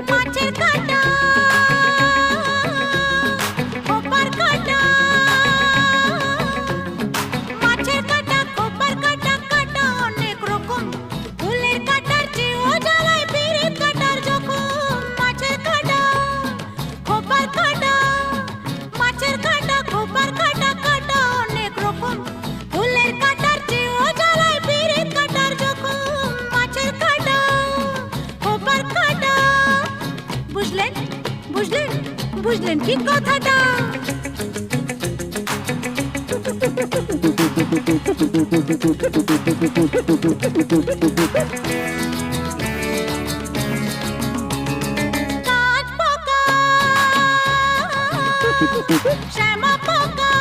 মাছের কাঁটা খোপার কাঁটা মাছের কাঁটা খোপার কাঁটা কাঁটা অনেক রকম ফুলের কাঁটার চেয়েও জ্বালায় পিরিত কাঁটার জখম মাছের কাঁটা খোপার কাঁটা মাছের কাঁটা খোপার কাঁটা কাঁটা অনেক রকম ফুলের কাঁটার চেয়েও জ্বালায় পিরিত কাঁটার জখম মাছের কাঁটা খোপার কাঁটা বুঝলেন বুঝলেন বুঝলেন কি কথাটা কাঠ পোকা শ্যামা পোকা